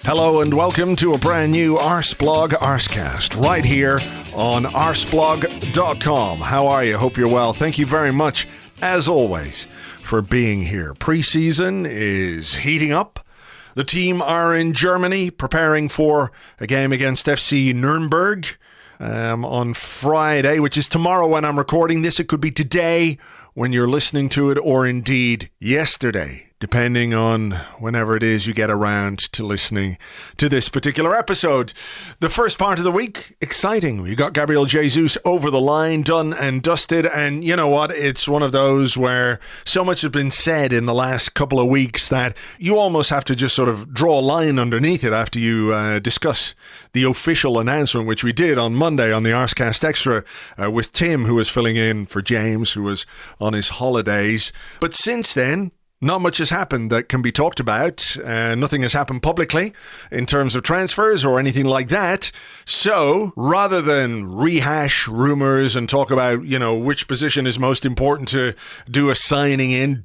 Hello and welcome to a brand new Arseblog Arsecast right here on Arseblog.com. How are you? Hope you're well. Thank you very much, as always, for being here. Pre-season is heating up. The team are in Germany preparing for a game against FC Nuremberg on Friday, which is tomorrow when I'm recording this. It could be today when you're listening to it, or indeed yesterday, depending on whenever it is you get around to listening to this particular episode. The first part of the week, exciting. We got Gabriel Jesus over the line, done and dusted, and you know what? It's one of those where so much has been said in the last couple of weeks that you almost have to just sort of draw a line underneath it after you discuss the official announcement, which we did on Monday on the Arsecast Extra with Tim, who was filling in for James, who was on his holidays. But since then, not much has happened that can be talked about. Nothing has happened publicly in terms of transfers or anything like that. So rather than rehash rumors and talk about, which position is most important to do a signing in,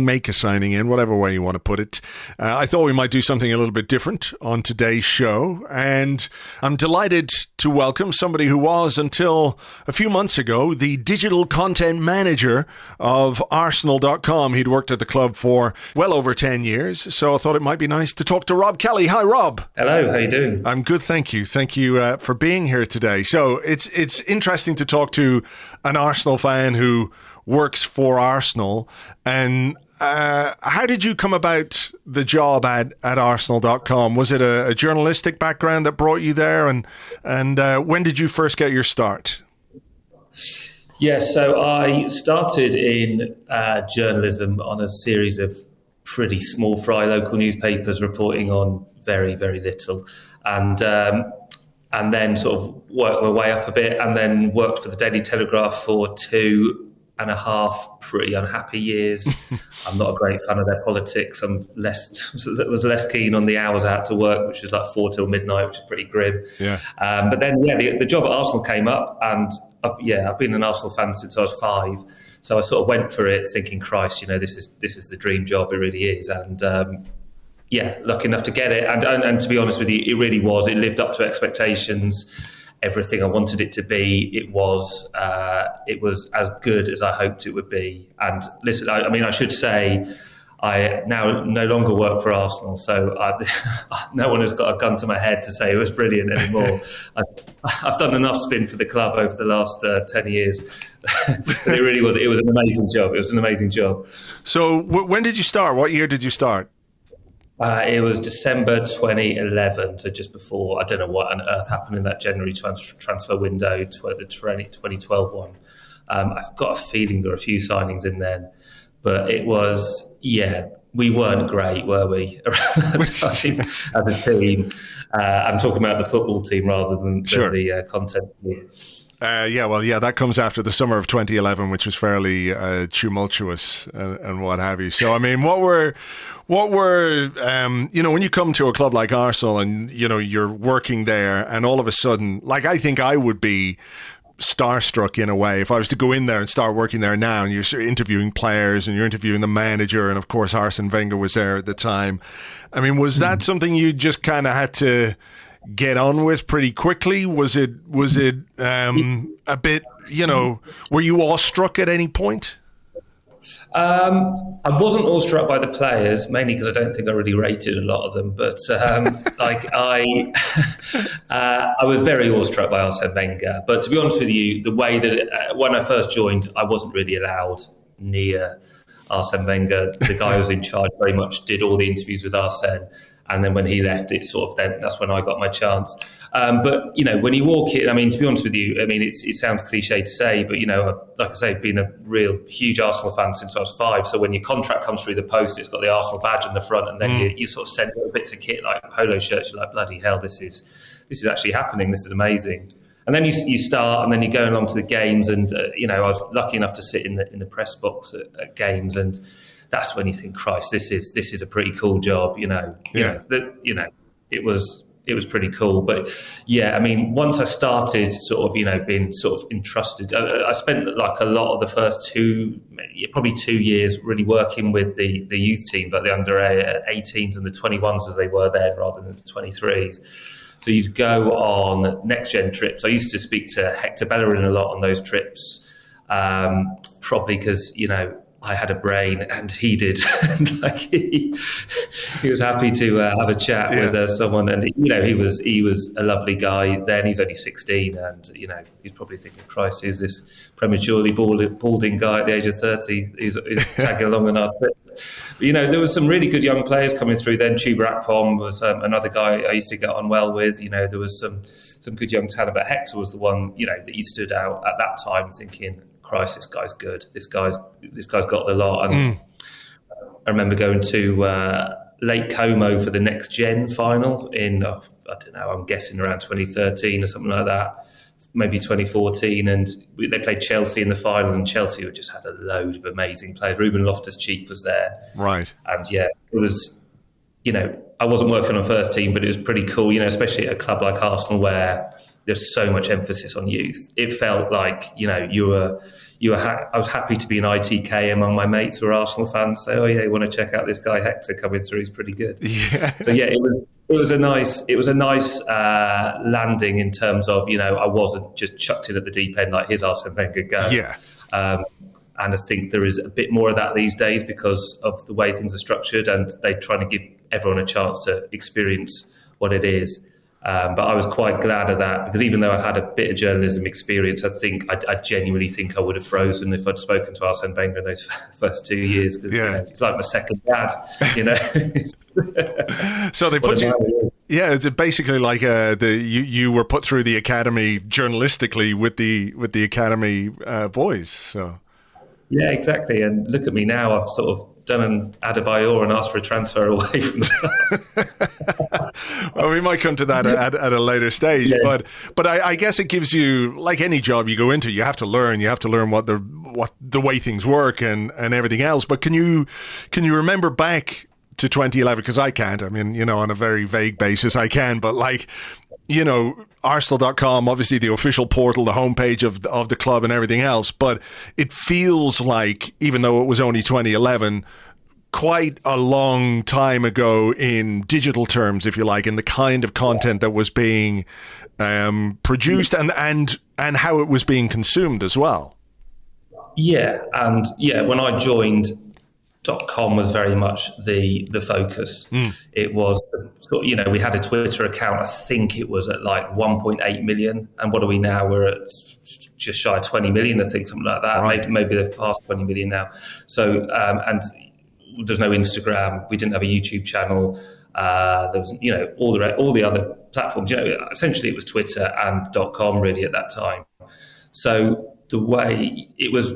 make a signing in, whatever way you want to put it, I thought we might do something a little bit different on today's show. And I'm delighted to welcome somebody who was, until a few months ago, the digital content manager of Arsenal.com. He'd worked at the club for well over 10 years, so I thought it might be nice to talk to Rob Kelly. Hi, Rob. Hello, how you doing? I'm good, thank you. Thank you for being here today. So it's interesting to talk to an Arsenal fan who works for Arsenal. And how did you come about the job at Arsenal.com? Was it a journalistic background that brought you there? And when did you first get your start? Yes, so I started in journalism on a series of pretty small fry local newspapers reporting on very, very little. And then sort of worked my way up a bit, and then worked for the Daily Telegraph for 2.5 pretty unhappy years. I'm not a great fan of their politics. Was less keen on the hours I had to work, which was like 4 till midnight, which is pretty grim. Yeah. But then, the job at Arsenal came up, and I've been an Arsenal fan since I was 5. So I sort of went for it, thinking, Christ, this is the dream job. It really is. And lucky enough to get it. And to be honest with you, it really was. It lived up to expectations. Everything I wanted it to be. It was as good as I hoped it would be. And listen, I should say, I now no longer work for Arsenal, so no one has got a gun to my head to say it was brilliant anymore. I've done enough spin for the club over the last 10 years. But it really was. It was an amazing job. It was an amazing job. So when did you start? What year did you start? It was December 2011, so just before, I don't know what on earth happened in that January transfer window, the 2012 one. I've got a feeling there were a few signings in then, but it was, we weren't great, were we, as a team? I'm talking about the football team rather than the content team. That comes after the summer of 2011, which was fairly tumultuous and what have you. So, I mean, what were when you come to a club like Arsenal and, you're working there and all of a sudden, like, I think I would be starstruck in a way if I was to go in there and start working there now, and you're interviewing players and you're interviewing the manager, and of course Arsene Wenger was there at the time. I mean, was that something you just kind of had to get on with pretty quickly? Was it a bit, were you awestruck at any point? I wasn't awestruck by the players, mainly because I don't think I really rated a lot of them. But I was very awestruck by Arsene Wenger. But to be honest with you, the way that when I first joined, I wasn't really allowed near Arsene Wenger. The guy who was in charge very much did all the interviews with Arsene. And then when he left, that's when I got my chance. But, when you walk in, to be honest with you, it sounds cliche to say, but, like I say, I've been a real huge Arsenal fan since I was 5. So when your contract comes through the post, it's got the Arsenal badge on the front, and then you sort of send little bits of kit like polo shirts. You're like, bloody hell, this is actually happening. This is amazing. And then you start, and then you go along to the games. And, I was lucky enough to sit in the press box at games, and that's when you think, Christ, this is a pretty cool job, It was it was pretty cool. But yeah, I mean, once I started sort of, being sort of entrusted, I spent like a lot of the first probably 2 years really working with the youth team, like the under 18s and the 21s as they were then, rather than the 23s. So you'd go on next gen trips. I used to speak to Hector Bellerin a lot on those trips, probably because, I had a brain and he did. Like he was happy to have a chat with someone, and he was a lovely guy then. He's only 16, and he's probably thinking, Christ, who's this prematurely balding guy at the age of 30? He's tagging along on our trip. But, there was some really good young players coming through then. Tuber Akpom was another guy I used to get on well with. There was some good young talent, but Hector was the one that you stood out at that time, thinking, Christ, this guy's good. This guy's got the lot. And I remember going to Lake Como for the Next Gen final in, I don't know, I'm guessing around 2013 or something like that, maybe 2014. And they played Chelsea in the final, and Chelsea just had a load of amazing players. Ruben Loftus-Cheek was there. Right. And yeah, it was, I wasn't working on first team, but it was pretty cool, especially at a club like Arsenal where there's so much emphasis on youth. It felt like, I was happy to be an ITK among my mates who are Arsenal fans. Say, oh yeah, you want to check out this guy Hector coming through? He's pretty good. Yeah. So yeah, it was a nice landing in terms of I wasn't just chucked in at the deep end like, here's Arsene Wenger, go. Yeah. And I think there is a bit more of that these days because of the way things are structured, and they're trying to give everyone a chance to experience what it is. But I was quite glad of that, because even though I had a bit of journalism experience, I genuinely think I would have frozen if I'd spoken to Arsene Wenger in those first 2 years. Because it's like my second dad, So they put you. Yeah, it's basically like you were put through the academy journalistically with the academy boys. So. Yeah, exactly. And look at me now. I've sort of done an Adebayor and asked for a transfer away from the club. Well, we might come to that at a later stage. Yeah. But I guess it gives you, like any job you go into, you have to learn what the way things work and everything else. But can you remember back to 2011? Because I can't. I mean, on a very vague basis, I can. But Arsenal.com, obviously the official portal, the homepage of the club and everything else. But it feels like, even though it was only 2011, quite a long time ago in digital terms, if you like, in the kind of content that was being produced and how it was being consumed as well. Yeah, and when I joined, .com was very much the focus. It was, we had a Twitter account. I think it was at like 1.8 million. And what are we now? We're at just shy of 20 million, I think, something like that. Right. Maybe they've passed 20 million now. So, and there's no Instagram. We didn't have a YouTube channel. There was, all the other platforms. Essentially it was Twitter and .com really at that time. So the way it was,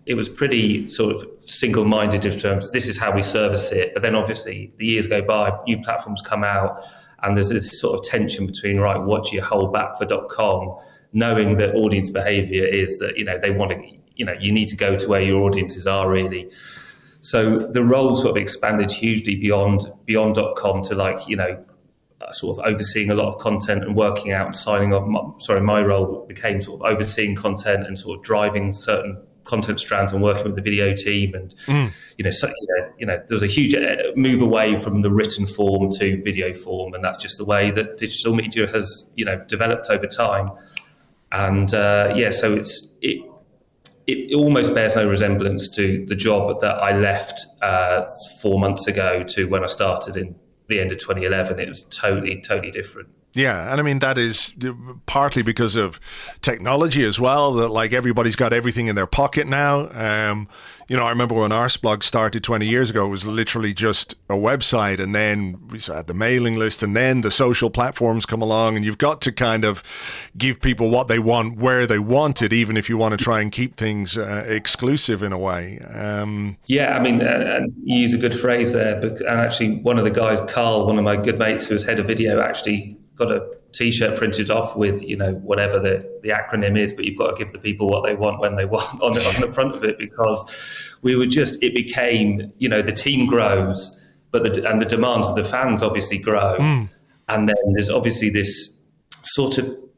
it was pretty sort of single-minded in terms of this is how we service it. But then obviously the years go by, new platforms come out, and there's this sort of tension between, right, what do you hold back for .com, knowing that audience behavior is that, they want to, you need to go to where your audiences are really. So the role sort of expanded hugely beyond .com to sort of overseeing a lot of content and working out and signing off. My role became sort of overseeing content and sort of driving certain content strands and working with the video team, and there was a huge move away from the written form to video form, and that's just the way that digital media has developed over time. And so it almost bears no resemblance to the job that I left 4 months ago to when I started in the end of 2011. It was totally different. Yeah, and I mean, that is partly because of technology as well, that like everybody's got everything in their pocket now. I remember when Arseblog started 20 years ago, it was literally just a website, and then we had the mailing list, and then the social platforms come along, and you've got to kind of give people what they want, where they want it, even if you want to try and keep things exclusive in a way. Yeah, I mean, and you use a good phrase there, and actually one of the guys, Carl, one of my good mates who was head of video, actually got a T-shirt printed off with, whatever the acronym is, but you've got to give the people what they want when they want on the front of it, because it became, the team grows, but the demands of the fans obviously grow. And then there's obviously this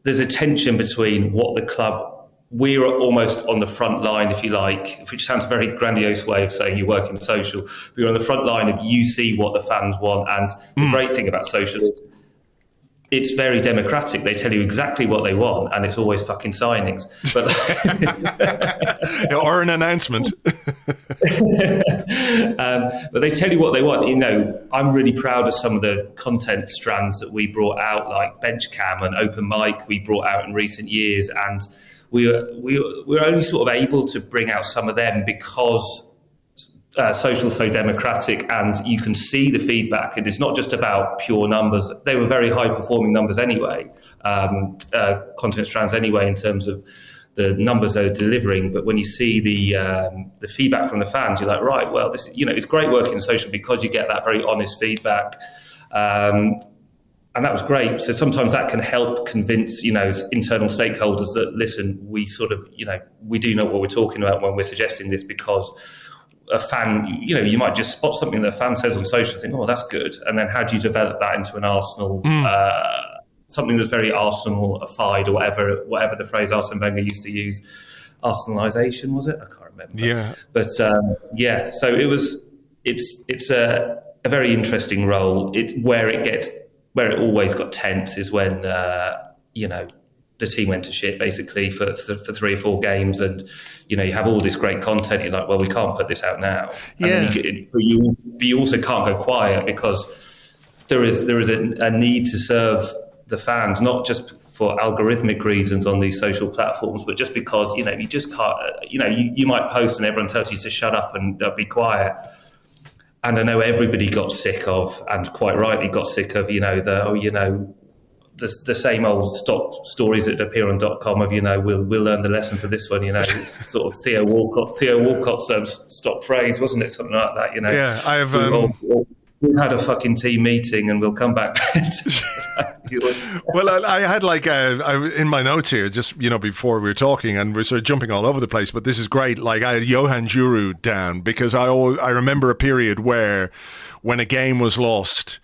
there's a tension between what the club, we're almost on the front line, if you like, which sounds a very grandiose way of saying you work in social, but you're on the front line of you see what the fans want. And the great thing about social is it's very democratic. They tell you exactly what they want, and it's always fucking signings. But or an announcement. But they tell you what they want. I'm really proud of some of the content strands that we brought out, like Bench Cam and Open Mic we brought out in recent years. And we were only sort of able to bring out some of them because social's so democratic, and you can see the feedback, and it's not just about pure numbers. They were very high performing numbers anyway, content strands anyway, in terms of the numbers they're delivering. But when you see the feedback from the fans, you're like, right, well, this, it's great working in social because you get that very honest feedback. And that was great. So sometimes that can help convince, internal stakeholders that, listen, we sort of, we do know what we're talking about when we're suggesting this, because a fan, you might just spot something that a fan says on social and think, oh, that's good. And then how do you develop that into an Arsenal, something that's very Arsenal-ified, or whatever the phrase Arsene Wenger used to use. Arsenalisation, was it? I can't remember. Yeah. But so it's a very interesting role. Where it always got tense is when, the team went to shit basically for 3 or 4 games, and you have all this great content. You're like, well, we can't put this out now. Yeah. But you also can't go quiet, because there is a need to serve the fans, not just for algorithmic reasons on these social platforms, but just because you just can't. You might post and everyone tells you to shut up and be quiet. And I know everybody got sick of, and quite rightly got sick of, the same old stock stories that appear on .com of, we'll learn the lessons of this one. It's sort of Theo Walcott's stock phrase, wasn't it? Something like that. Yeah, I have. We've had a fucking team meeting and we'll come back. Well, I had in my notes here, just, before we were talking, and we're sort of jumping all over the place, but this is great. Like, I had Johan Juru down, because I remember a period where when a game was lost,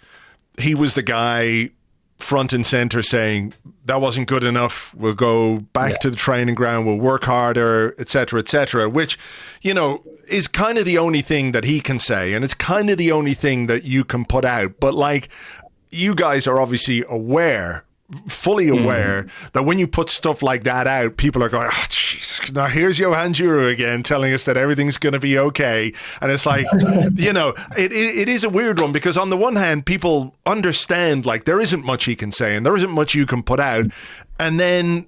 he was the guy front and center saying, that wasn't good enough, we'll go back to the training ground, we'll work harder, etc., which, is kind of the only thing that he can say, and it's kind of the only thing that you can put out. But you guys are obviously fully aware that when you put stuff like that out, people are going, oh, Jesus, now here's Johan Juru again telling us that everything's going to be okay. And it's like, it is a weird one, because on the one hand, people understand, there isn't much he can say and there isn't much you can put out. And then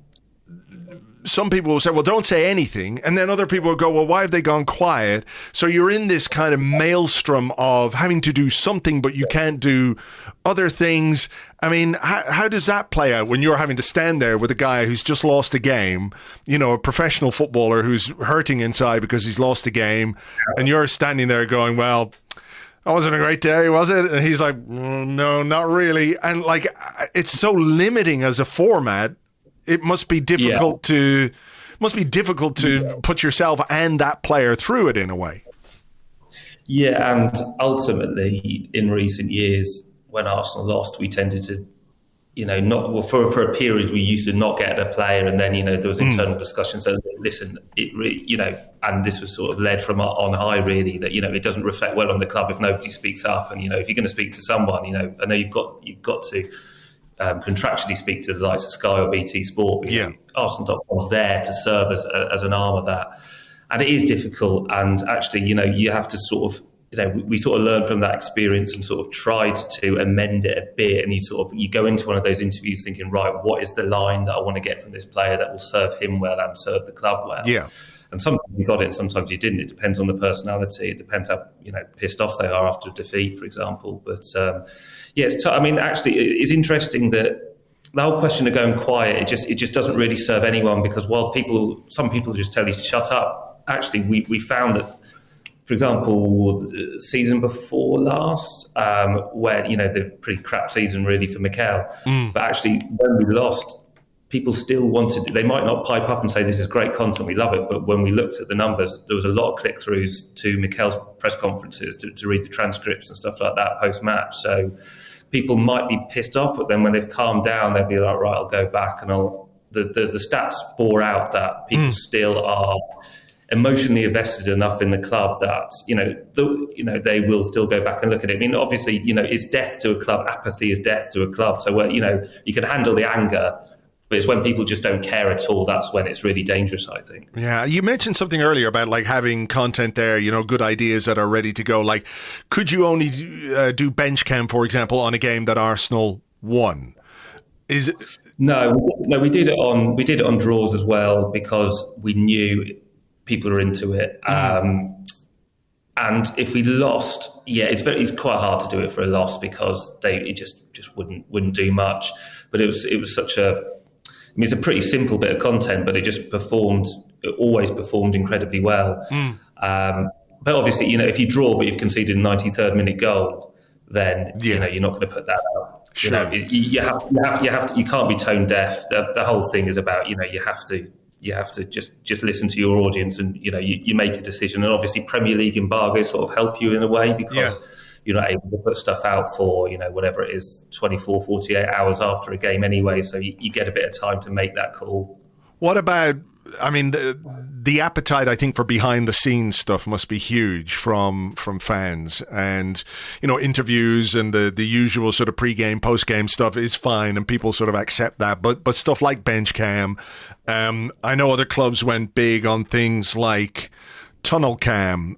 some people will say, well, don't say anything. And then other people will go, well, why have they gone quiet? So you're in this kind of maelstrom of having to do something, but you can't do other things. I mean, how does that play out when you're having to stand there with a guy who's just lost a game, a professional footballer who's hurting inside because he's lost a game, and you're standing there going, well, that wasn't a great day, was it? And he's like, no, not really. And it's so limiting as a format. It must be difficult to put yourself and that player through it in a way. Yeah, and ultimately, in recent years, when Arsenal lost, we tended to, for a period we used to not get a player, and then there was internal discussions. So listen, and this was sort of led from on high, really, that it doesn't reflect well on the club if nobody speaks up, and if you're going to speak to someone, I know you've got to. Contractually speak to the likes of Sky or BT Sport. Arsenal.com's there to serve as an arm of that. And it is difficult. And actually, you have to sort of, we sort of learned from that experience and sort of tried to amend it a bit. And you go into one of those interviews thinking, right, what is the line that I want to get from this player that will serve him well and serve the club well? Yeah. And sometimes you got it and sometimes you didn't. It depends on the personality. It depends how pissed off they are after a defeat, for example. But actually, it's interesting that the whole question of going quiet, it just doesn't really serve anyone, because while some people just tell you to shut up, actually we found that, for example, the season before last, where the pretty crap season really for Mikel, but actually when we lost, people still wanted, they might not pipe up and say, this is great content, we love it. But when we looked at the numbers, there was a lot of click-throughs to Mikel's press conferences to read the transcripts and stuff like that post-match. So people might be pissed off, but then when they've calmed down, they'll be like, right, I'll go back and the stats bore out that people still are emotionally invested enough in the club that they will still go back and look at it. I mean, obviously, it's death to a club. Apathy is death to a club. So where you can handle the anger, but it's when people just don't care at all. That's when it's really dangerous, I think. Yeah, you mentioned something earlier about like having content there, good ideas that are ready to go. Like, could you only do bench cam, for example, on a game that Arsenal won? Is it? No, we did it on draws as well because we knew people are into it. And if we lost, it's quite hard to do it for a loss because it just wouldn't do much. But it was such it's a pretty simple bit of content, but it always performed incredibly well. But obviously, if you draw but you've conceded a 93rd minute goal, then you're not going to put that out. Sure. You have to. You can't be tone deaf. The whole thing is about you have to just listen to your audience and you make a decision. And obviously, Premier League embargoes sort of help you in a way because you're not able to put stuff out for whatever it is 24, 48 hours after a game anyway. So you get a bit of time to make that call. What about? I mean, the appetite, I think, for behind-the-scenes stuff must be huge from fans. And, interviews and the usual sort of pre-game, post-game stuff is fine, and people sort of accept that. But stuff like bench cam, I know other clubs went big on things like tunnel cam,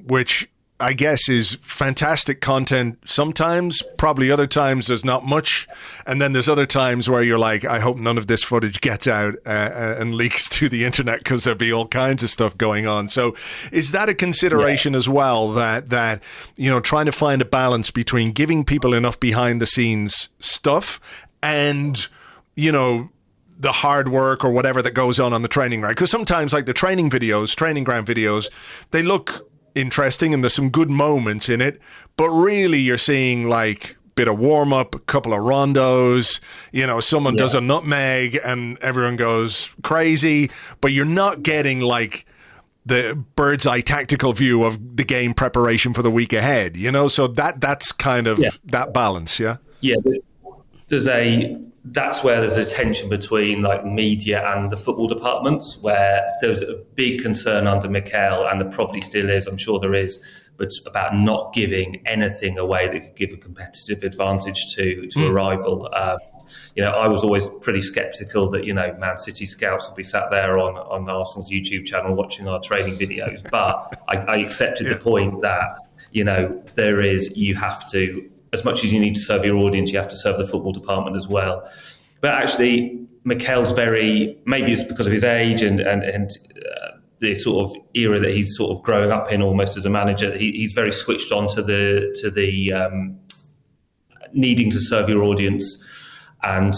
which I guess is fantastic content sometimes, probably other times there's not much. And then there's other times where you're like, I hope none of this footage gets out and leaks to the internet because there'll be all kinds of stuff going on. So is that a consideration as well, that trying to find a balance between giving people enough behind the scenes stuff and, the hard work or whatever that goes on the training ground? Because sometimes like the training ground videos, they look interesting and there's some good moments in it, but really you're seeing like bit of warm up, a couple of rondos, someone does a nutmeg and everyone goes crazy, but you're not getting like the bird's eye tactical view of the game preparation for the week ahead, so that's kind of that balance. That's where there's a tension between like media and the football departments, where there's a big concern under Mikel, and there probably still is, I'm sure there is, but about not giving anything away that could give a competitive advantage to a rival. I was always pretty sceptical that, Man City scouts would be sat there on Arsenal's YouTube channel watching our training videos. But I accepted the point that, you have to, as much as you need to serve your audience, you have to serve the football department as well. But actually, Mikel's maybe it's because of his age and the sort of era that he's sort of growing up in almost as a manager, he's very switched on to the needing to serve your audience. And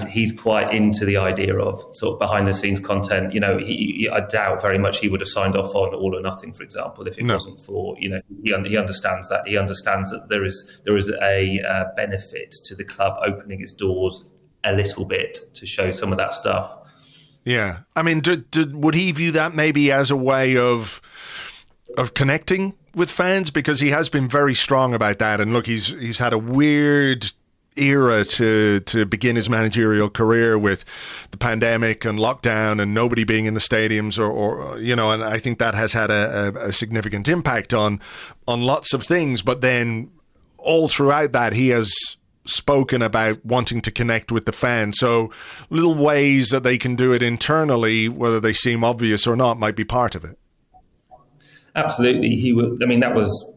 he's quite into the idea of sort of behind the scenes content. I doubt very much he would have signed off on All or Nothing, for example, if it wasn't for, he understands that. He understands that there is a benefit to the club opening its doors a little bit to show some of that stuff. Yeah. I mean, would he view that maybe as a way of connecting with fans? Because he has been very strong about that. And look, he's had a weird era to begin his managerial career with the pandemic and lockdown and nobody being in the stadiums or and I think that has had a significant impact on lots of things. But then all throughout that, he has spoken about wanting to connect with the fans. So little ways that they can do it internally, whether they seem obvious or not, might be part of it. Absolutely. That was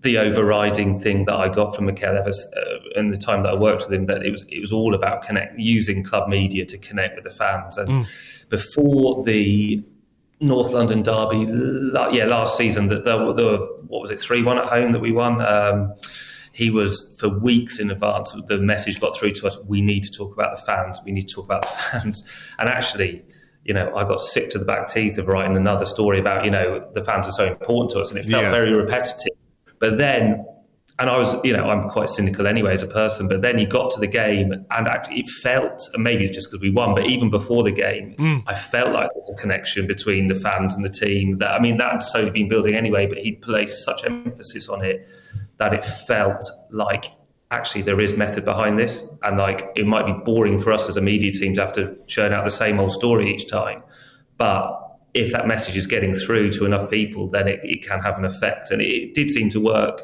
the overriding thing that I got from Mikel Evers in the time that I worked with him, that it was all about using club media to connect with the fans. And before the North London derby, last season, what was it, 3-1 at home that we won? He was, for weeks in advance, the message got through to us, we need to talk about the fans. We need to talk about the fans. And actually, I got sick to the back teeth of writing another story about, the fans are so important to us. And it felt very repetitive. But then, and I was, I'm quite cynical anyway as a person, but then you got to the game and actually it felt, and maybe it's just because we won, but even before the game, I felt like there was a connection between the fans and the team. That's slowly been building anyway, but he placed such emphasis on it that it felt like actually there is method behind this, and like it might be boring for us as a media team to have to churn out the same old story each time, but if that message is getting through to enough people, then it can have an effect. And it did seem to work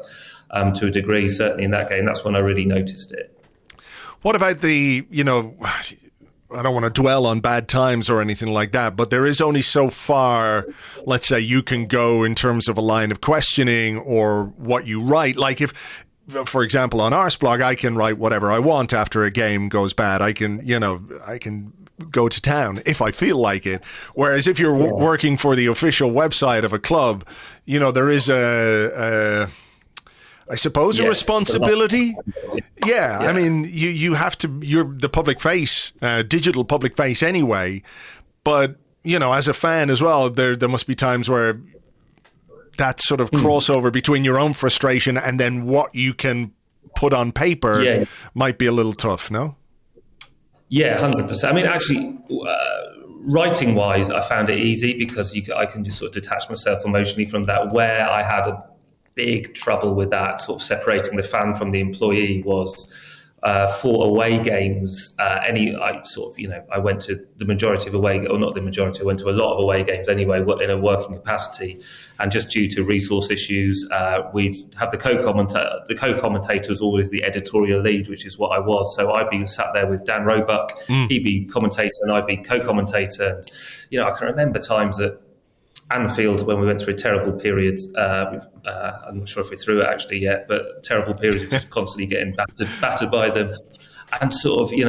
to a degree, certainly in that game. That's when I really noticed it. What about the, I don't want to dwell on bad times or anything like that, but there is only so far, let's say, you can go in terms of a line of questioning or what you write. Like if, for example, on Arseblog, I can write whatever I want after a game goes bad. I can go to town if I feel like it. Whereas if you're working for the official website of a club, there is I suppose a responsibility. Yeah. I mean, you have to, you're the public face, digital public face anyway. But, as a fan as well, there must be times where that sort of crossover between your own frustration and then what you can put on paper might be a little tough, no? Yeah, 100%. I mean, actually, writing-wise, I found it easy because I can just sort of detach myself emotionally from that. Where I had a big trouble with that, sort of separating the fan from the employee, was for away games. I went to the majority of away, or not the majority, I went to a lot of away games anyway in a working capacity. And just due to resource issues, we'd have the co-commentator. The co-commentator was always the editorial lead, which is what I was. So I'd be sat there with Dan Roebuck, he'd be commentator and I'd be co-commentator. And, I can remember times at Anfield when we went through a terrible period. I'm not sure if we're through it actually yet, but terrible period of just constantly getting battered by them. And sort of,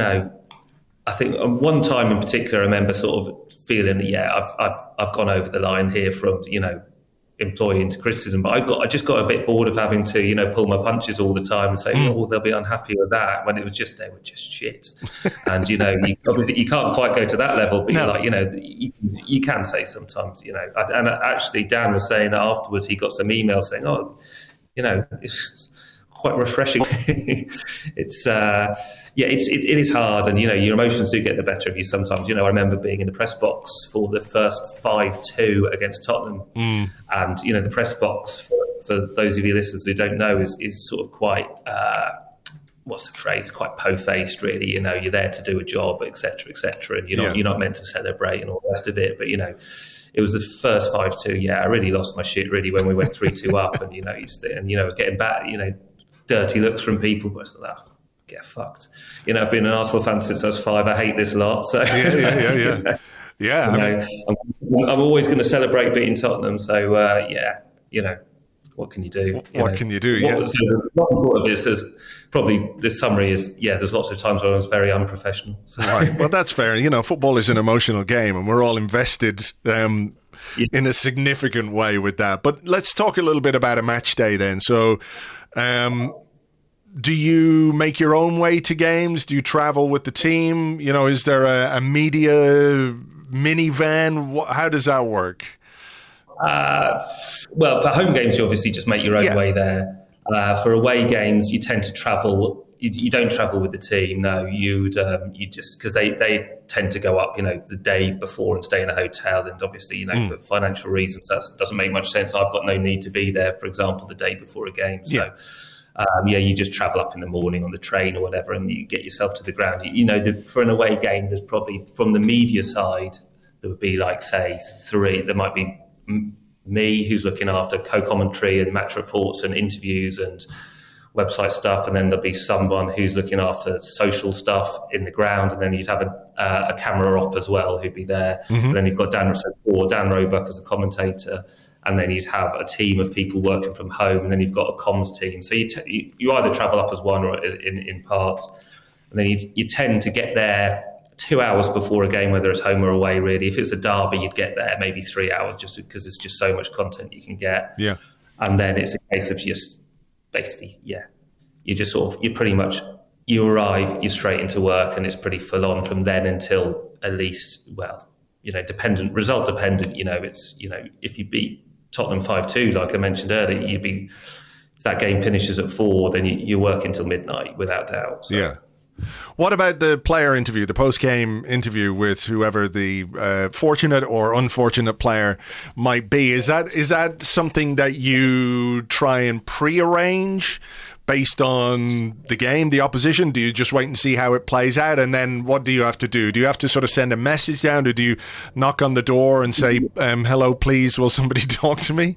I think one time in particular, I remember sort of feeling, I've gone over the line here from, employee into criticism, but I just got a bit bored of having to, pull my punches all the time and say, they'll be unhappy with that, when it was just, they were just shit. And, obviously you can't quite go to that level, but no. You can say sometimes, and actually Dan was saying that afterwards he got some emails saying, it's quite refreshing. It is hard, and your emotions do get the better of you sometimes. I remember being in the press box for the first 5-2 against Tottenham, and the press box for those of you listeners who don't know is sort of quite what's the phrase? Quite po-faced, really. You're there to do a job, etc., and you're not meant to celebrate and all the rest of it. But it was the first 5-2. Yeah, I really lost my shit really when we went 3-2 up, and getting back, dirty looks from people, but it's like, get fucked. I've been an Arsenal fan since I was 5. I hate this lot. So yeah. I'm always going to celebrate beating Tottenham. So what can you do? What can you do? Yeah. Sort of is probably the summary is there's lots of times where I was very unprofessional. So. Right. Well, that's fair. Football is an emotional game, and we're all invested in a significant way with that. But let's talk a little bit about a match day then. So. Do you make your own way to games? Do you travel with the team? Is there a media minivan? How does that work? Well, for home games, you obviously just make your own way there. For away games, you tend to travel. You don't travel with the team. No, you just because they tend to go up, the day before and stay in a hotel. And obviously, for financial reasons, that doesn't make much sense. I've got no need to be there, for example, the day before a game. So, you just travel up in the morning on the train or whatever, and you get yourself to the ground. For an away game, there's probably from the media side, there would be like say 3. There might be me, who's looking after co-commentary and match reports and interviews and website stuff, and then there'll be someone who's looking after social stuff in the ground, and then you'd have a camera op as well who'd be there. And then you've got Dan Roebuck as a commentator, and then you'd have a team of people working from home, and then you've got a comms team. So you either travel up as one or in part, and then you tend to get there 2 hours before a game, whether it's home or away, really. If it's a derby, you'd get there maybe 3 hours, just because there's just so much content you can get. Yeah. And then it's a case of just basically, you just you arrive, you're straight into work, and it's pretty full on from then until at least, result dependent. If you beat Tottenham 5-2, like I mentioned earlier, if that game finishes at 4, then you work until midnight without doubt. So. Yeah. What about the player interview, the post-game interview with whoever the fortunate or unfortunate player might be? Is that something that you try and pre-arrange based on the game, the opposition? Do you just wait and see how it plays out? And then what do you have to do? Do you have to sort of send a message down, or do you knock on the door and say, hello, please, will somebody talk to me?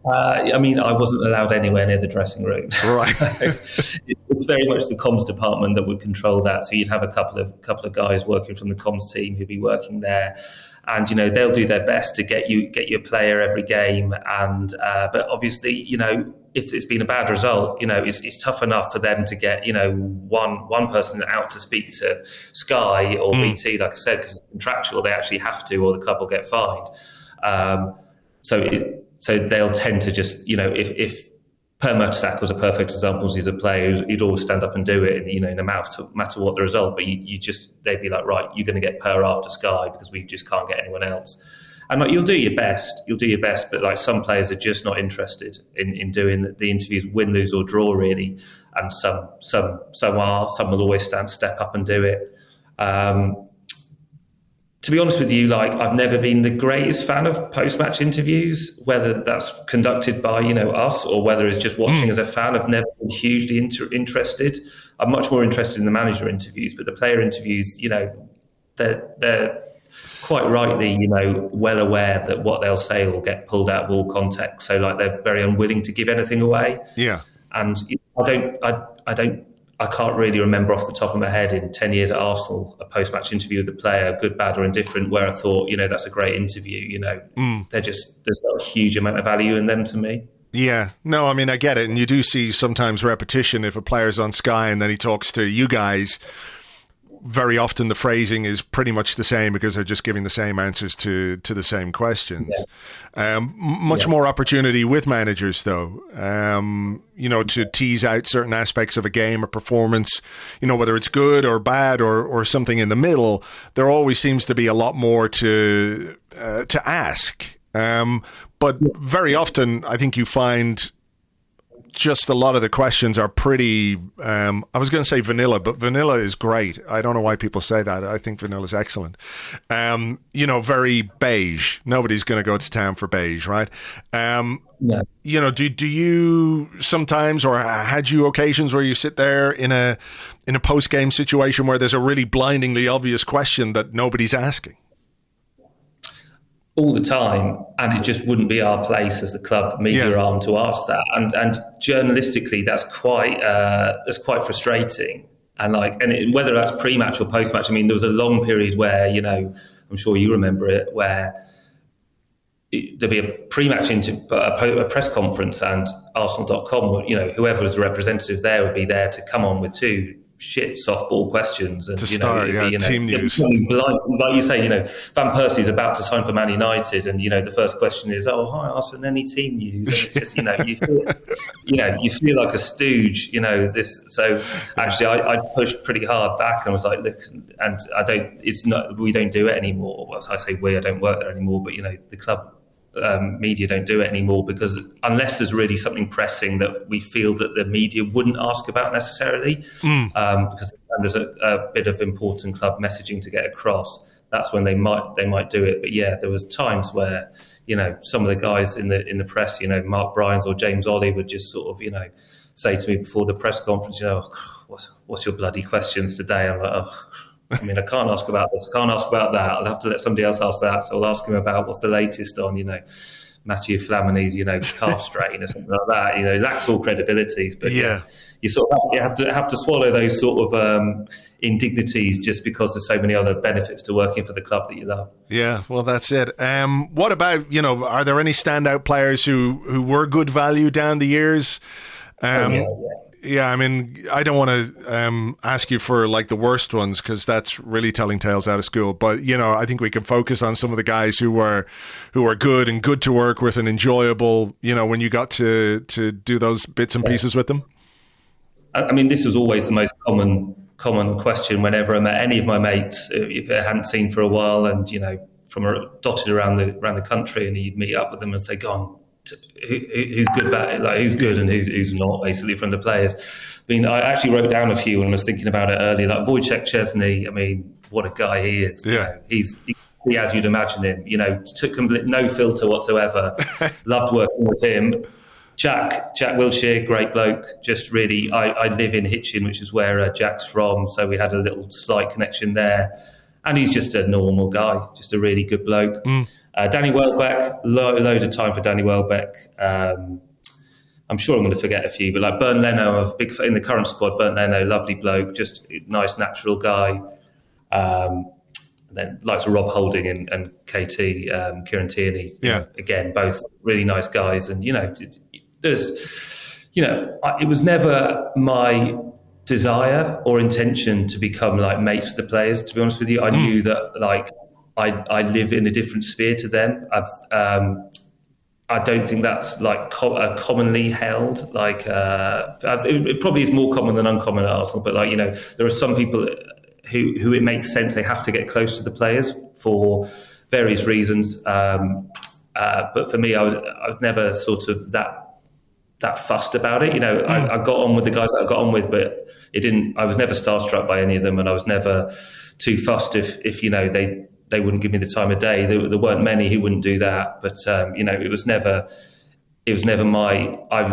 I mean, I wasn't allowed anywhere near the dressing room. Right. It's very much the comms department that would control that. So you'd have a couple of guys working from the comms team who'd be working there, and they'll do their best to get you a player every game. And but obviously, if it's been a bad result, it's tough enough for them to get one person out to speak to Sky or BT, like I said, because it's contractual. They actually have to, or the club will get fined. So they'll tend to just, if Per Mertesacker was a perfect example, he's a player who'd always stand up and do it, no matter what the result. But they'd be like, right, you're going to get Per after Sky because we just can't get anyone else. And you'll do your best, but some players are just not interested in doing the interviews, win, lose or draw, really. And some are. Some will always step up and do it. To be honest with you, I've never been the greatest fan of post-match interviews, whether that's conducted by, us or whether it's just watching as a fan. I've never been hugely interested. I'm much more interested in the manager interviews, but the player interviews, they're quite rightly, well aware that what they'll say will get pulled out of all context. So they're very unwilling to give anything away. Yeah. And I can't really remember off the top of my head in 10 years at Arsenal a post-match interview with the player, good, bad or indifferent, where I thought, that's a great interview. There's not a huge amount of value in them to me. Yeah. No, I mean, I get it. And you do see sometimes repetition if a player's on Sky and then he talks to you guys. Very often the phrasing is pretty much the same because they're just giving the same answers to the same questions. Yeah. Much more opportunity with managers, though, to tease out certain aspects of a game or performance, whether it's good or bad or something in the middle. There always seems to be a lot more to ask. But very often, I think you find just a lot of the questions are pretty, I was going to say vanilla, but vanilla is great. I don't know why people say that. I think vanilla is excellent. Very beige. Nobody's going to go to town for beige, right? Yeah. Do you sometimes, or had you occasions where you sit there in a post-game situation where there's a really blindingly obvious question that nobody's asking? All the time, and it just wouldn't be our place as the club media arm to ask that. And journalistically, that's quite frustrating. And whether that's pre-match or post-match, I mean, there was a long period where I'm sure you remember it, where there'd be a pre-match a press conference, and Arsenal.com, whoever was the representative there would be there to come on with two shit softball questions and to start, team news. Like you say, Van Persie's about to sign for Man United, and the first question is, "Oh, hi, Arsenal, any team news?" And it's just you feel like a stooge, this. So actually, I pushed pretty hard back and was like, "Look," and we don't do it anymore. Well, I say we, I don't work there anymore, but the club. Media don't do it anymore because unless there's really something pressing that we feel that the media wouldn't ask about necessarily, because there's a bit of important club messaging to get across, that's when they might do it. But there was times where some of the guys in the press, Mark Bryans or James Ollie would just sort of say to me before the press conference, what's your bloody questions today? I'm like, oh. I mean, I can't ask about this, can't ask about that. I'll have to let somebody else ask that. So I'll ask him about what's the latest on, Matthew Flamini's, calf strain or something like that. It lacks all credibility. But you sort of have to swallow those sort of indignities just because there's so many other benefits to working for the club that you love. Yeah, well, that's it. What about, are there any standout players who were good value down the years? Yeah, I mean, I don't want to ask you for the worst ones because that's really telling tales out of school. But I think we can focus on some of the guys who were good and good to work with and enjoyable. When you got to do those bits and pieces with them. I mean, this was always the most common question whenever I met any of my mates if I hadn't seen for a while, and from dotted around the country, and you'd meet up with them and say, "Go on. Who's good who's good and who's not," basically from the players. I mean, I actually wrote down a few when I was thinking about it earlier, like Wojciech Szczesny. I mean, what a guy he is. Yeah. He's as you'd imagine him, took no filter whatsoever. Loved working with him. Jack Wilshere, great bloke. Just really, I live in Hitchin, which is where Jack's from, so we had a little slight connection there. And he's just a normal guy, just a really good bloke. Danny Welbeck, load of time for Danny Welbeck. I'm sure I'm going to forget a few, but like Bernd Leno, I'm a big in the current squad. Bernd Leno, lovely bloke, just a nice, natural guy. Then likes of Rob Holding and KT, Kieran Tierney. Again, both really nice guys. And, it was never my desire or intention to become like mates with the players, to be honest with you. I knew that like I live in a different sphere to them. I don't think that's like commonly held. Like it probably is more common than uncommon at Arsenal. But like there are some people who it makes sense they have to get close to the players for various reasons. But for me, I was never sort of that fussed about it. I got on with the guys that I got on with, but it didn't. I was never starstruck by any of them, and I was never too fussed if they wouldn't give me the time of day. There weren't many who wouldn't do that, but it was never my. I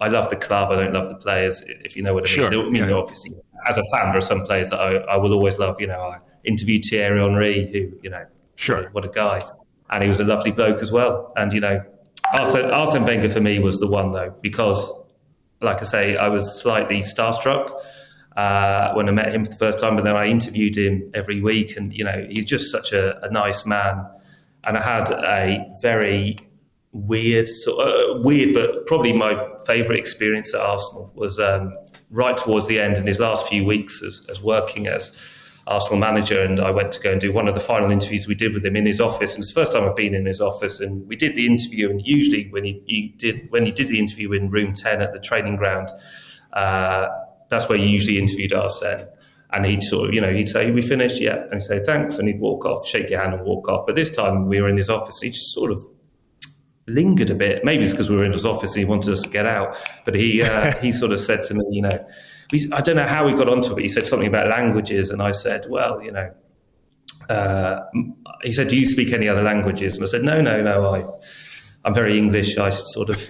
love the club. I don't love the players, if you know what I mean. Sure. Obviously, as a fan, there are some players that I will always love. I interviewed Thierry Henry, who Sure, what a guy, and he was a lovely bloke as well. And Arsene Wenger for me was the one though, because like I say, I was slightly starstruck when I met him for the first time, but then I interviewed him every week, and he's just such a nice man. And I had a very weird, but probably my favourite experience at Arsenal was right towards the end in his last few weeks as working as Arsenal manager, and I went to go and do one of the final interviews we did with him in his office. And it's the first time I've been in his office, and we did the interview. And usually when you did the interview in room 10 at the training ground, that's where you usually interviewed Arsene. And he'd sort of, he'd say, "We finished?" "Yeah." And he'd say, "Thanks." And he'd walk off, shake your hand and walk off. But this time we were in his office. He just sort of lingered a bit. Maybe it's because we were in his office and he wanted us to get out. But he sort of said to me, I don't know how we got onto it, but he said something about languages. And I said, well, he said, "Do you speak any other languages?" And I said, no, I'm very English. I sort of,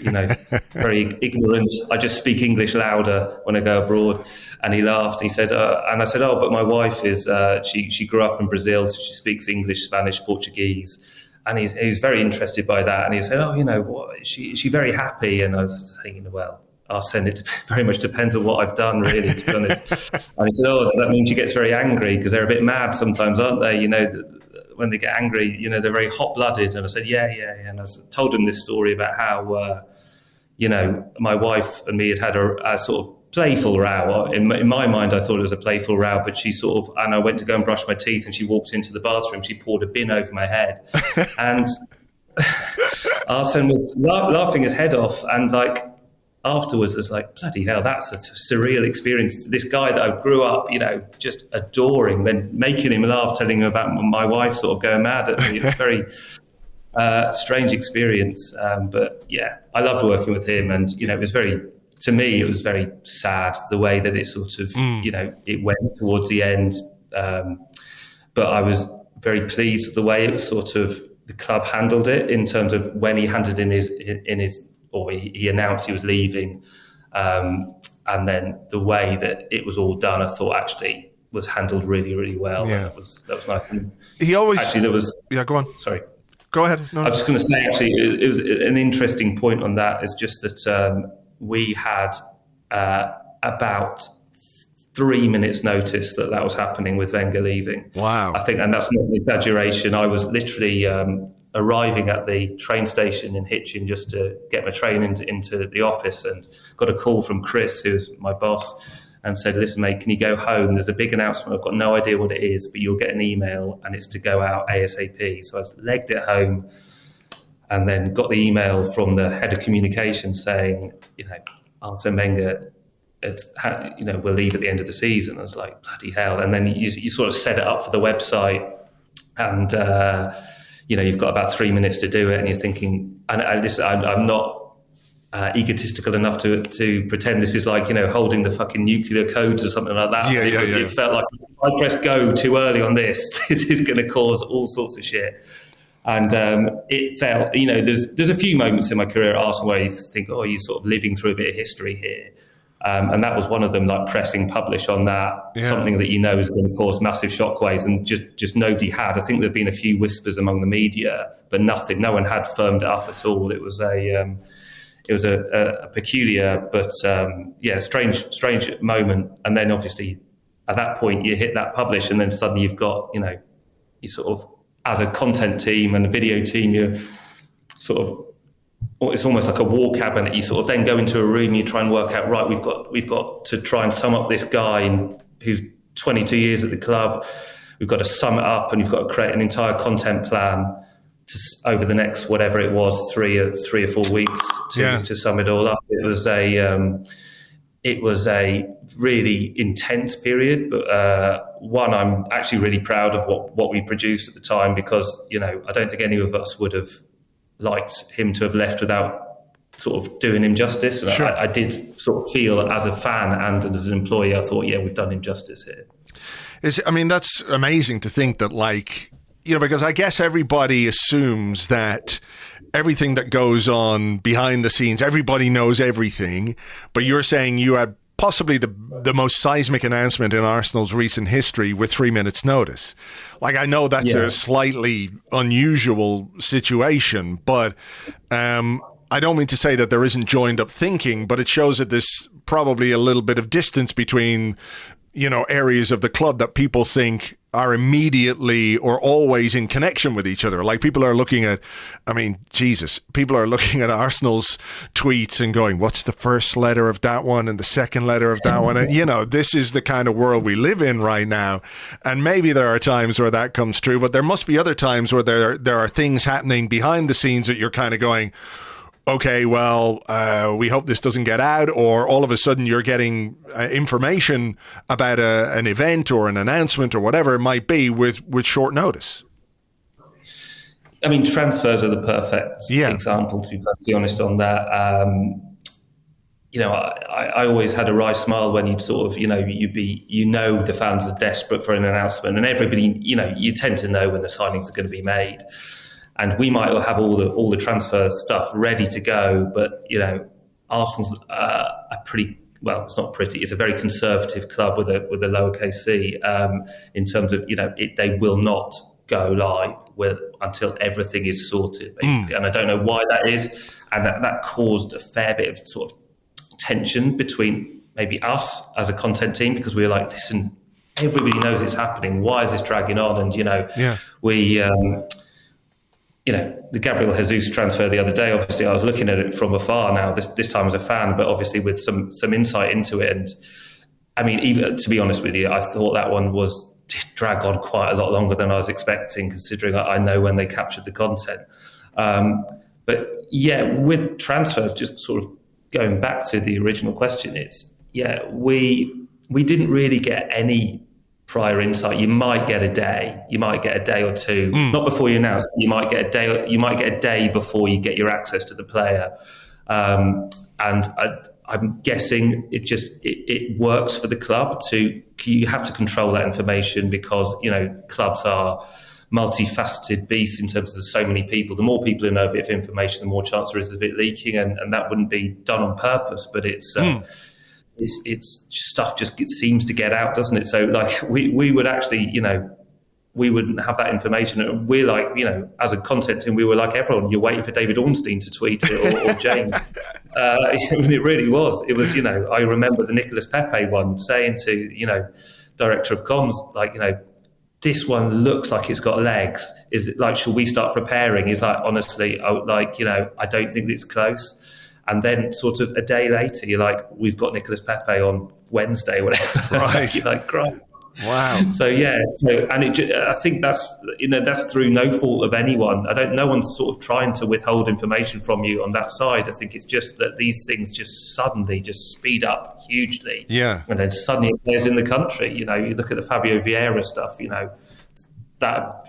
very ignorant. I just speak English louder when I go abroad. And he laughed. He said, and I said, "Oh, but my wife is, she grew up in Brazil, so she speaks English, Spanish, Portuguese." And he was very interested by that. And he said, "Oh, what, is she very happy?" And I was saying, well, Arsene, it very much depends on what I've done, really, to be honest. And he said, "Oh, does that mean she gets very angry? Because they're a bit mad sometimes, aren't they? When they get angry, they're very hot-blooded." And I said, yeah. And I told him this story about how, my wife and me had a sort of playful row. In my mind, I thought it was a playful row, but she sort of, and I went to go and brush my teeth, and she walked into the bathroom, she poured a bin over my head. And Arsene was laughing his head off, and afterwards, it's like, bloody hell, that's a surreal experience. This guy that I grew up, just adoring, then making him laugh, telling him about my wife sort of going mad at me. It was a very strange experience. But yeah, I loved working with him. And, it was to me, it was very sad the way that it sort of, it went towards the end. But I was very pleased with the way it was sort of, the club handled it in terms of when he handed in his or he announced he was leaving, and then the way that it was all done, I thought actually was handled really, really well. Yeah. That was nice. And he always actually there was. Yeah, go on. Sorry, go ahead. No. I was just going to say actually it was an interesting point on that. Is just that we had about 3 minutes notice that was happening with Wenger leaving. Wow. I think, and that's not an exaggeration. I was literally arriving at the train station in Hitchin just to get my train into the office, and got a call from Chris, who's my boss, and said, "Listen, mate, can you go home? There's a big announcement. I've got no idea what it is, but you'll get an email and it's to go out ASAP." So I legged it home, and then got the email from the head of communications saying, Arsene Wenger, we'll leave at the end of the season. I was like, bloody hell. And then you sort of set it up for the website, and you've got about 3 minutes to do it, and you're thinking, I'm not egotistical enough to pretend this is like, holding the fucking nuclear codes or something like that. It felt like if I press go too early on this is going to cause all sorts of shit. And it felt, there's a few moments in my career at Arsenal where you think, oh, you're sort of living through a bit of history here. And that was one of them, like pressing publish on that, something that is going to cause massive shockwaves, and just nobody had. I think there'd been a few whispers among the media, but nothing. No one had firmed it up at all. It was a peculiar, but strange moment. And then obviously at that point you hit that publish, and then suddenly you've got, you sort of, as a content team and a video team, you're sort of, it's almost like a war cabinet. You sort of then go into a room, you try and work out, right, we've got to try and sum up this guy who's 22 years at the club. We've got to sum it up, and you've got to create an entire content plan over the next, whatever it was, 3 or 4 weeks to sum it all up. It was a really intense period, but one, I'm actually really proud of what we produced at the time, because, I don't think any of us would have liked him to have left without sort of doing him justice. And sure. I did sort of feel, as a fan and as an employee, I thought, we've done him justice here. That's amazing to think that, because I guess everybody assumes that everything that goes on behind the scenes, everybody knows everything, but you're saying you had possibly the most seismic announcement in Arsenal's recent history with 3 minutes notice. I know that's a slightly unusual situation, but I don't mean to say that there isn't joined up thinking, but it shows that there's probably a little bit of distance between, areas of the club that people think are immediately or always in connection with each other. People are looking at, people are looking at Arsenal's tweets and going, what's the first letter of that one and the second letter of that one? And, this is the kind of world we live in right now. And maybe there are times where that comes true, but there must be other times where there are things happening behind the scenes that you're kind of going, okay, well, we hope this doesn't get out, or all of a sudden you're getting information about an event or an announcement or whatever it might be with short notice. Transfers are the perfect example, to be perfectly honest on that. I always had a wry smile when you'd sort of, the fans are desperate for an announcement, and everybody, you tend to know when the signings are going to be made. And we might have all the transfer stuff ready to go, but Arsenal's it's not pretty. It's a very conservative club with a lowercase c in terms of they will not go live until everything is sorted, basically. And I don't know why that is, and that caused a fair bit of sort of tension between maybe us as a content team, because we were like, listen, everybody knows it's happening. Why is this dragging on? And we. The Gabriel Jesus transfer the other day, obviously I was looking at it from afar now, this time as a fan, but obviously with some insight into it. And even to be honest with you, I thought that one did drag on quite a lot longer than I was expecting, considering I know when they captured the content. But with transfers, just sort of going back to the original question we didn't really get any prior insight. You might get a day or two, not before you announce. You might get a day before you get your access to the player. And I'm guessing it works for the club you have to control that information, because clubs are multifaceted beasts in terms of so many people. The more people who know a bit of information, the more chance there is of it leaking, and that wouldn't be done on purpose, but it's stuff just seems to get out, doesn't it? So we would actually, we wouldn't have that information. And we're like, as a content team, we were like everyone. You're waiting for David Ornstein to tweet it or James. It really was. It was, I remember the Nicolas Pepe one saying to, director of comms, this one looks like it's got legs. Is it should we start preparing? He's like, honestly, I don't think it's close. And then sort of a day later, you're like, we've got Nicolas Pepe on Wednesday, whatever. Right. You're like, Christ. Wow. I think that's through no fault of anyone. No one's sort of trying to withhold information from you on that side. I think it's just that these things just suddenly just speed up hugely. Yeah. And then suddenly it plays in the country. You look at the Fabio Vieira stuff, that,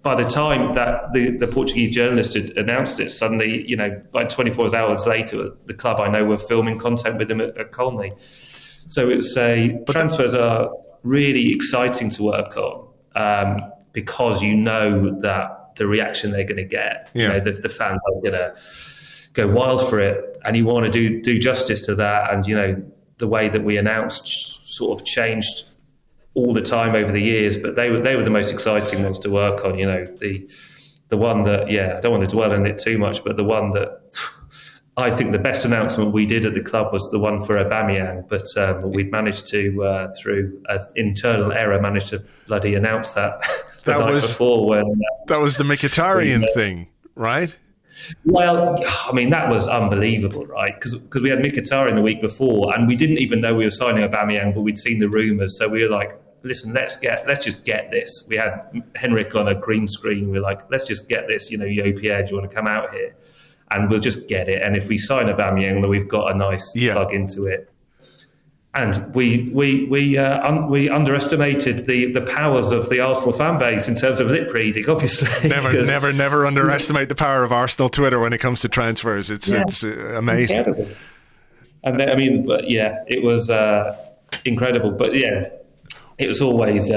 by the time that the Portuguese journalist had announced it, suddenly, by 24 hours later, the club I know were filming content with him at Colney. So it's transfers are really exciting to work on, because that the reaction they're going to get. Yeah. You know, the fans are going to go wild for it, and you want to do justice to that. And, you know, the way that we announced sort of changed all the time over the years, but they were the most exciting ones to work on. You know, the one that, I don't want to dwell on it too much, but the one that I think the best announcement we did at the club was the one for Aubameyang, but we'd managed to, through an internal error, managed to bloody announce that the night before. That was the Mkhitaryan thing, right? Well, I mean, that was unbelievable, right? Because we had Mkhitaryan the week before, and we didn't even know we were signing Aubameyang, but we'd seen the rumours. So we were like, listen, let's just get this. We had Henrik on a green screen. We were like, let's just get this. You know, Yo Pierre, do you want to come out here? And we'll just get it. And if we sign Aubameyang, then we've got a nice plug into it. And we underestimated the powers of the Arsenal fan base in terms of lip reading, obviously. Never underestimate the power of Arsenal Twitter when it comes to transfers. It's amazing. Incredible. And then, I mean, but it was incredible. But it was always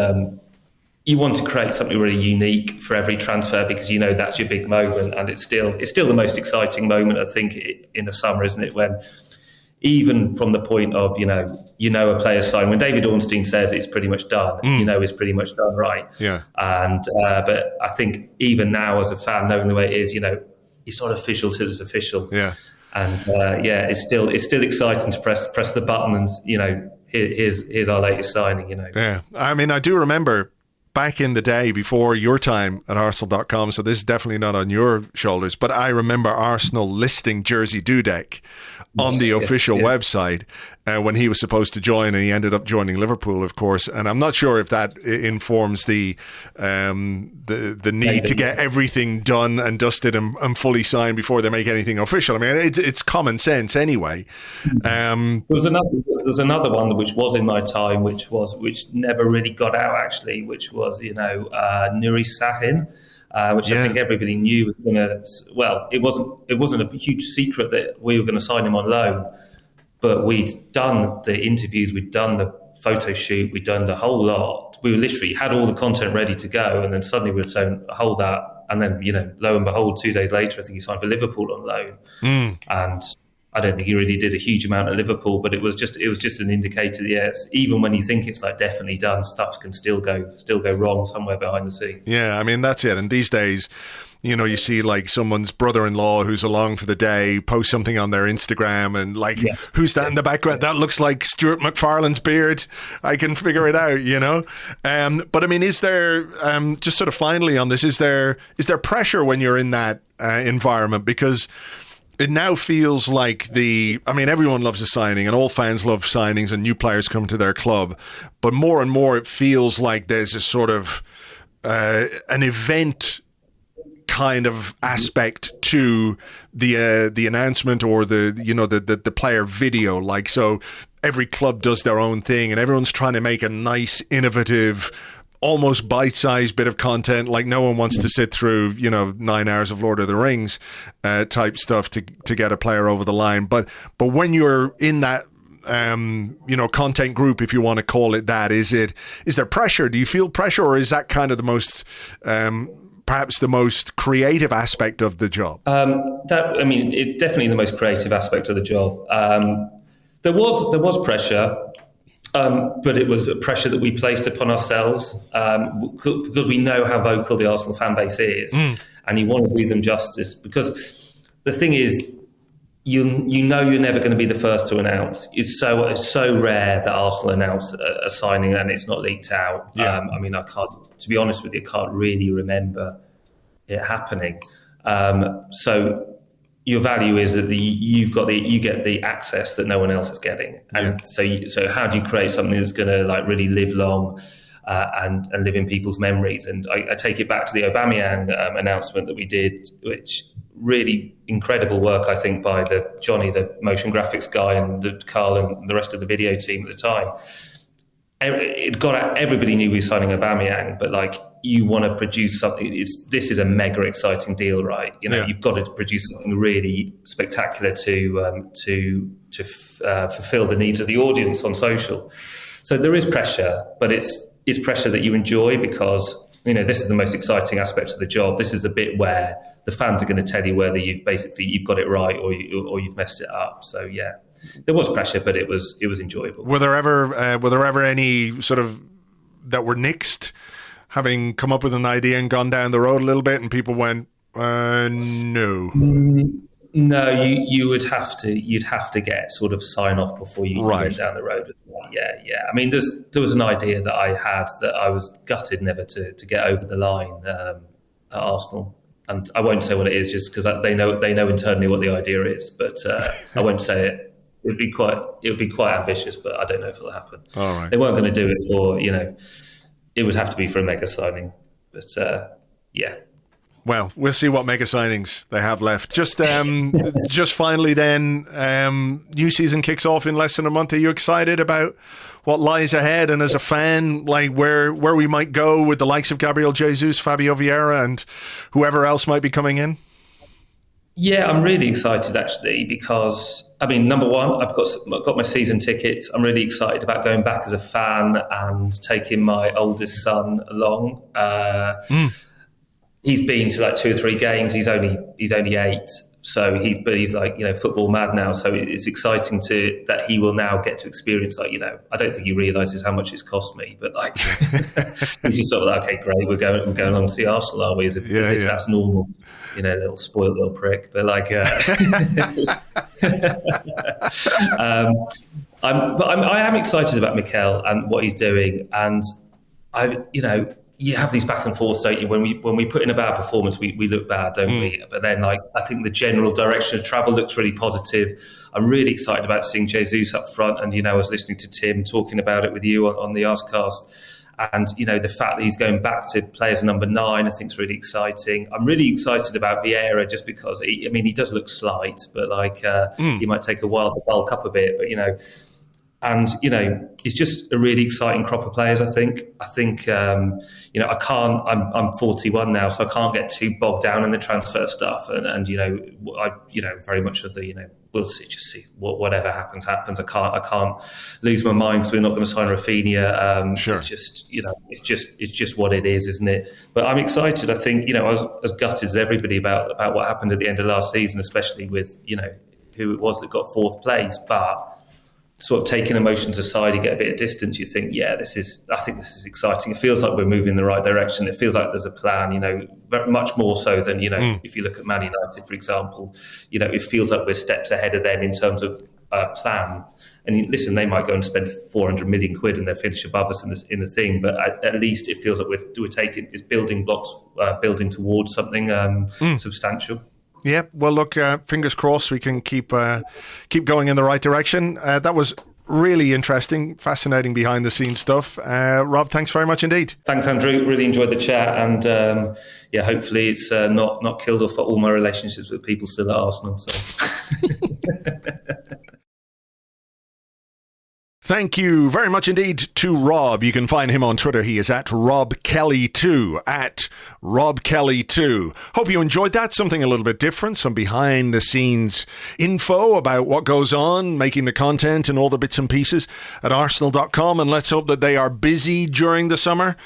you want to create something really unique for every transfer, because you know that's your big moment, and it's still the most exciting moment, I think, in the summer, isn't it? When even from the point of you know a player's signed, when David Ornstein says it's pretty much done, you know it's pretty much done, right? Yeah. And but I think even now as a fan, knowing the way it is, you know, it's not official till it's official. Yeah. And it's still exciting to press the button and you know here's our latest signing. You know. Yeah. I mean, I do remember back in the day before your time at Arsenal.com, so this is definitely not on your shoulders, but I remember Arsenal listing Jersey Dudek on the official website when he was supposed to join, and he ended up joining Liverpool, of course. And I'm not sure if that informs the need to get everything done and dusted and fully signed before they make anything official. I mean, it's common sense anyway. There's another one which was in my time, which never really got out actually, which was Nuri Sahin. Which I think everybody knew was going to. Well, it wasn't a huge secret that we were going to sign him on loan, but we'd done the interviews, we'd done the photo shoot, we'd done the whole lot. We were literally had all the content ready to go, and then suddenly we were saying, "Hold that!" And then lo and behold, 2 days later, I think he signed for Liverpool on loan, and I don't think he really did a huge amount at Liverpool, but it was just an indicator. Yes, even when you think it's like definitely done, stuff can still go wrong somewhere behind the scenes. Yeah, I mean that's it. And these days, you see like someone's brother-in-law who's along for the day post something on their Instagram, and who's that in the background? That looks like Stuart McFarlane's beard. I can figure it out, But I mean, is there just sort of finally on this? Is there pressure when you're in that environment? Because it now feels like everyone loves a signing and all fans love signings and new players come to their club. But more and more, it feels like there's a sort of an event kind of aspect to the announcement or the player video. Like, so every club does their own thing and everyone's trying to make a nice, innovative, almost bite-sized bit of content. Like no one wants to sit through 9 hours of Lord of the Rings type stuff to get a player over the line, but when you're in that content group, if you want to call it that, is there pressure? Do you feel pressure, or is that kind of the most perhaps the most creative aspect of the job? It's definitely the most creative aspect of the job. There was pressure. But it was a pressure that we placed upon ourselves because we know how vocal the Arsenal fan base is, and you want to do them justice. Because the thing is, you're never going to be the first to announce. It's so rare that Arsenal announce a signing and it's not leaked out. Yeah. I can't, to be honest with you, I can't really remember it happening. So your value is that you get the access that no one else is getting, and so how do you create something that's going to like really live long and live in people's memories? And I take it back to the Aubameyang announcement that we did, which really incredible work, I think, by Johnny, the motion graphics guy, and Carl and the rest of the video team at the time. It got out, everybody knew we were signing Aubameyang, but like you want to produce something. This is a mega exciting deal, right? You've got to produce something really spectacular to fulfill the needs of the audience on social. So there is pressure, but it's pressure that you enjoy because this is the most exciting aspect of the job. This is the bit where the fans are going to tell you whether you've got it right or you've messed it up. So yeah, there was pressure, but it was enjoyable. Were there ever any sort of that were nixed, having come up with an idea and gone down the road a little bit, and people went, no? No, you'd have to get sort of sign off before you went down the road. Yeah. I mean, there was an idea that I had that I was gutted never to get over the line at Arsenal, and I won't say what it is just because they know internally what the idea is, but I won't say it. It would be quite ambitious, but I don't know if it'll happen. All right. They weren't going to do it for it would have to be for a mega signing, but yeah. Well, we'll see what mega signings they have left. Just finally then, new season kicks off in less than a month. Are you excited about what lies ahead? And as a fan, like where we might go with the likes of Gabriel Jesus, Fabio Vieira, and whoever else might be coming in? Yeah, I'm really excited actually because, I mean, number one, I've got my season tickets. I'm really excited about going back as a fan and taking my oldest son along. He's been to like 2 or 3 games. He's only 8, so he's like football mad now. So it's exciting that he will now get to experience I don't think he realises how much it's cost me, but like he's just sort of like, okay, great, we're going along to see Arsenal, are we? As if that's normal, little spoiled little prick. But like, I am excited about Mikel and what he's doing, and you have these back and forth, don't you? When we put in a bad performance, we look bad, don't we? But then, I think the general direction of travel looks really positive. I'm really excited about seeing Jesus up front, and I was listening to Tim talking about it with you on the Arsecast, and the fact that he's going back to play as a number 9, I think is really exciting. I'm really excited about Vieira just because he does look slight, but he might take a while to bulk up a bit, but And it's just a really exciting crop of players. I think I can't. I'm 41 now, so I can't get too bogged down in the transfer stuff. And I very much of the we'll see, just see whatever happens. I can't lose my mind because we're not going to sign Rafinha. Sure. It's just it's just what it is, isn't it? But I'm excited. I think I was as gutted as everybody about what happened at the end of last season, especially with who it was that got 4th place, but sort of taking emotions aside, you get a bit of distance. You think, I think this is exciting. It feels like we're moving in the right direction. It feels like there's a plan, very much more so than, if you look at Man United, for example, it feels like we're steps ahead of them in terms of plan. And listen, they might go and spend 400 million quid and they'll finish above us in the thing. But at least it feels like we're taking, it's building blocks, building towards something substantial. Yeah, well, look, fingers crossed we can keep going in the right direction. That was really interesting, fascinating behind-the-scenes stuff. Rob, thanks very much indeed. Thanks, Andrew. Really enjoyed the chat. And, hopefully it's not killed off all my relationships with people still at Arsenal. So. Thank you very much indeed to Rob. You can find him on Twitter. He is at RobKelly2, at RobKelly2. Hope you enjoyed that. Something a little bit different, some behind-the-scenes info about what goes on, making the content and all the bits and pieces at Arsenal.com. And let's hope that they are busy during the summer,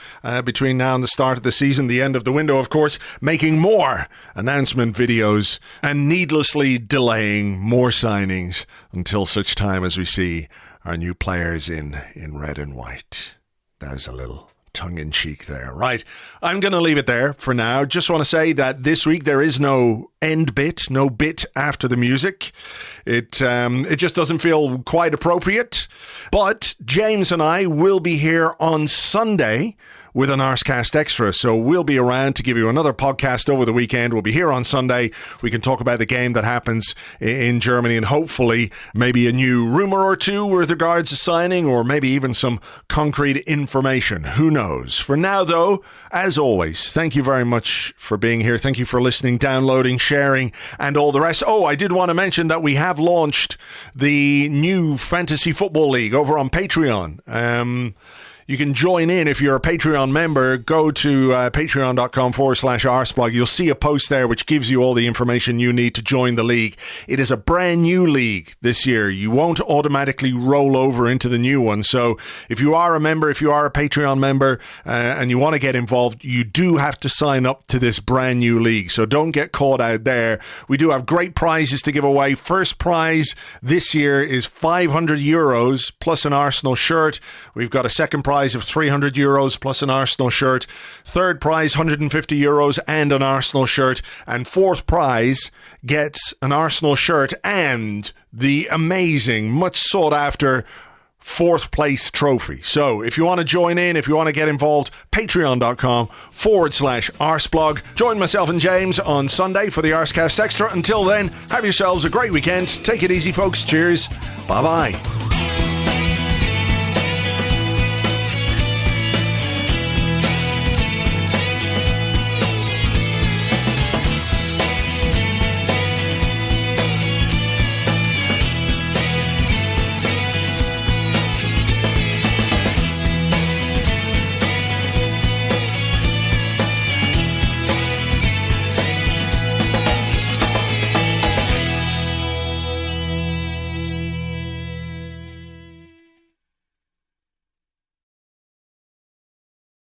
between now and the start of the season, the end of the window, of course, making more announcement videos and needlessly delaying more signings until such time as we see our new players in red and white. That was a little tongue-in-cheek there. Right, I'm going to leave it there for now. Just want to say that this week there is no end bit, no bit after the music. It just doesn't feel quite appropriate. But James and I will be here on Sunday with an Arsecast Extra. So we'll be around to give you another podcast over the weekend. We'll be here on Sunday. We can talk about the game that happens in Germany and hopefully maybe a new rumour or two with regards to signing or maybe even some concrete information. Who knows? For now, though, as always, thank you very much for being here. Thank you for listening, downloading, sharing, and all the rest. Oh, I did want to mention that we have launched the new Fantasy Football League over on Patreon. You can join in if you're a Patreon member. Go to patreon.com/Arseblog. You'll see a post there which gives you all the information you need to join the league. It is a brand new league this year. You won't automatically roll over into the new one. So if you are a member, if you are a Patreon member and you want to get involved, you do have to sign up to this brand new league. So don't get caught out there. We do have great prizes to give away. First prize this year is €500 plus an Arsenal shirt. We've got a second prize of €300 plus an Arsenal shirt. Third prize, €150 and an Arsenal shirt. And fourth prize gets an Arsenal shirt and the amazing, much sought after fourth place trophy. So if you want to join in, if you want to get involved, patreon.com/Arseblog. Join myself and James on Sunday for the Arsecast Extra. Until then, have yourselves a great weekend. Take it easy, folks. Cheers. Bye-bye.